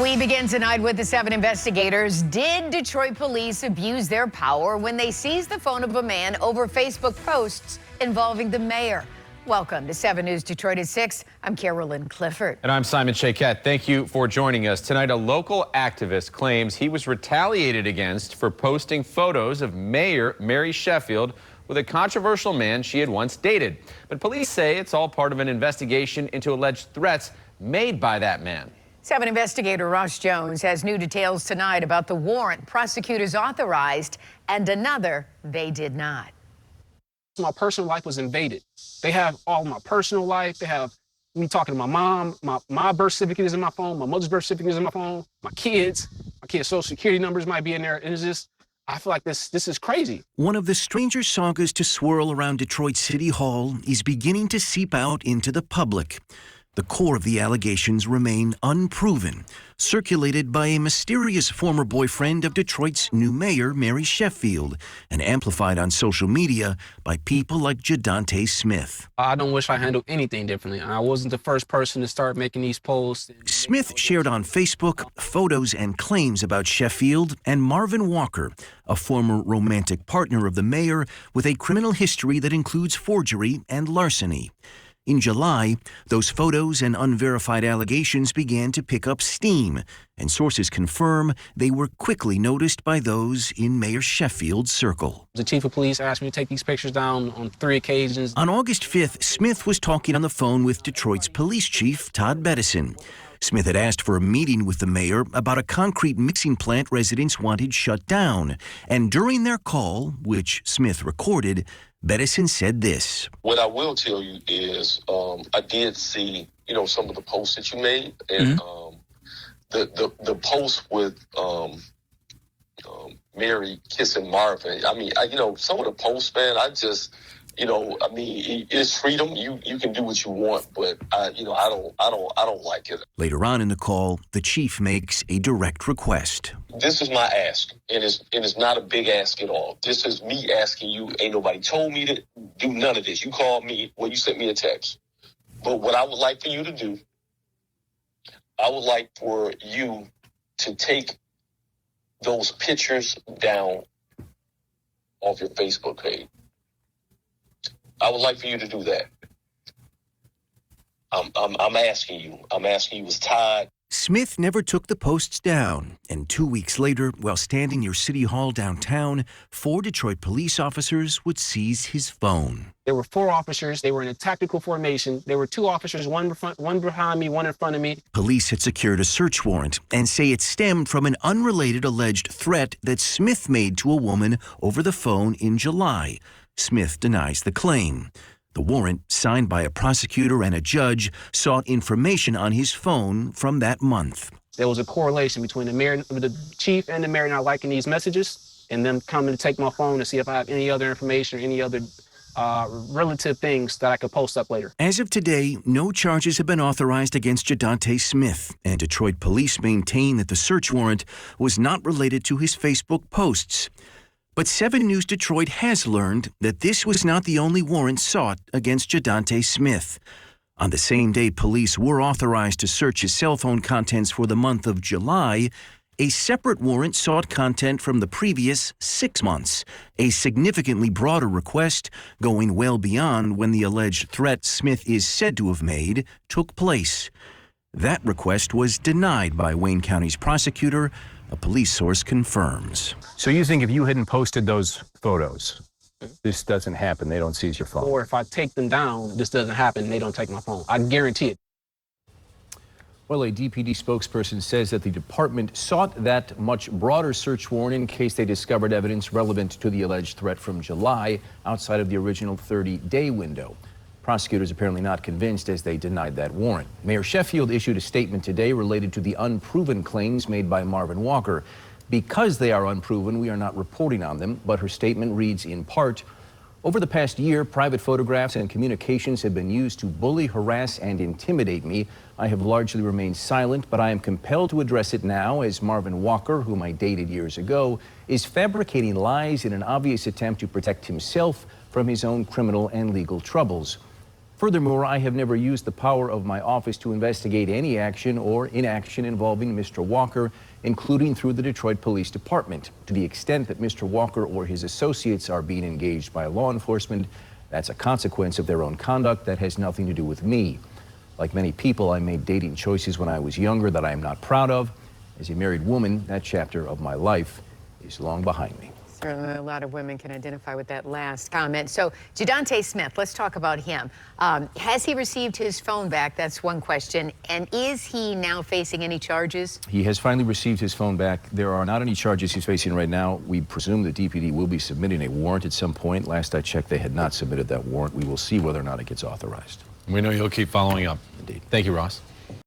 We begin tonight with the 7 investigators. Did Detroit police abuse their power when they seized the phone of a man over Facebook posts involving the mayor? Welcome to 7 News Detroit at 6. I'm Carolyn Clifford. And I'm Simon Shaquette. Thank you for joining us. Tonight, a local activist claims he was retaliated against for posting photos of Mayor Mary Sheffield with a controversial man she had once dated. But police say it's all part of an investigation into alleged threats made by that man. 7 investigator Ross Jones has new details tonight about the warrant prosecutors authorized and another they did not. My personal life was invaded. They have all my personal life. They have me talking to my mom. My birth certificate is in my phone. My mother's birth certificate is in my phone. My kids' social security numbers might be in there. And it's just, I feel like this is crazy. One of the stranger sagas to swirl around Detroit City Hall is beginning to seep out into the public. The core of the allegations remain unproven, circulated by a mysterious former boyfriend of Detroit's new mayor, Mary Sheffield, and amplified on social media by people like Jadante Smith. I don't wish I handled anything differently. I wasn't the first person to start making these posts. Smith shared on Facebook photos and claims about Sheffield and Marvin Walker, a former romantic partner of the mayor with a criminal history that includes forgery and larceny. In July, those photos and unverified allegations began to pick up steam, and sources confirm they were quickly noticed by those in Mayor Sheffield's circle. The chief of police asked me to take these pictures down on 3 occasions. On August 5th, Smith was talking on the phone with Detroit's police chief, Todd Bettison. Smith had asked for a meeting with the mayor about a concrete mixing plant residents wanted shut down. And during their call, which Smith recorded, Bettison said this. What I will tell you is I did see, some of the posts that you made. And the post with Mary kissing Marvin. I mean, some of the posts, man, it's freedom. You can do what you want, but I don't like it. Later on in the call, the chief makes a direct request. This is my ask, and it's not a big ask at all. This is me asking you. Ain't nobody told me to do none of this. You called me, you sent me a text. But what I would like for you to do, I would like for you to take those pictures down off your Facebook page. I would like for you to do that. I'm asking you. I'm asking you as Todd. Smith never took the posts down, and 2 weeks later, while standing near City Hall downtown, 4 Detroit police officers would seize his phone. There were 4 officers. They were in a tactical formation. There were 2 officers, one behind me, one in front of me. Police had secured a search warrant and say it stemmed from an unrelated alleged threat that Smith made to a woman over the phone in July. Smith denies the claim. The warrant, signed by a prosecutor and a judge, sought information on his phone from that month. There was a correlation between the chief and the mayor not liking these messages and them coming to take my phone to see if I have any other information or any other relative things that I could post up later. As of today, no charges have been authorized against Jadante Smith, and Detroit police maintain that the search warrant was not related to his Facebook posts. But 7 News Detroit has learned that this was not the only warrant sought against Jadante Smith. On the same day police were authorized to search his cell phone contents for the month of July, a separate warrant sought content from the previous 6 months, a significantly broader request going well beyond when the alleged threat Smith is said to have made took place. That request was denied by Wayne County's prosecutor, a police source confirms. So you think if you hadn't posted those photos, this doesn't happen, they don't seize your phone? Or if I take them down, this doesn't happen, they don't take my phone. I guarantee it. Well, a DPD spokesperson says that the department sought that much broader search warrant in case they discovered evidence relevant to the alleged threat from July outside of the original 30-day window. Prosecutors apparently not convinced as they denied that warrant. Mayor Sheffield issued a statement today related to the unproven claims made by Marvin Walker. Because they are unproven, we are not reporting on them, but her statement reads in part, over the past year, private photographs and communications have been used to bully, harass, and intimidate me. I have largely remained silent, but I am compelled to address it now as Marvin Walker, whom I dated years ago, is fabricating lies in an obvious attempt to protect himself from his own criminal and legal troubles. Furthermore, I have never used the power of my office to investigate any action or inaction involving Mr. Walker, including through the Detroit Police Department. To the extent that Mr. Walker or his associates are being engaged by law enforcement, that's a consequence of their own conduct that has nothing to do with me. Like many people, I made dating choices when I was younger that I am not proud of. As a married woman, that chapter of my life is long behind me. Certainly a lot of women can identify with that last comment. So, Jadante Smith, let's talk about him. Has he received his phone back? That's one question. And is he now facing any charges? He has finally received his phone back. There are not any charges he's facing right now. We presume the DPD will be submitting a warrant at some point. Last I checked, they had not submitted that warrant. We will see whether or not it gets authorized. We know you'll keep following up. Indeed. Thank you, Ross.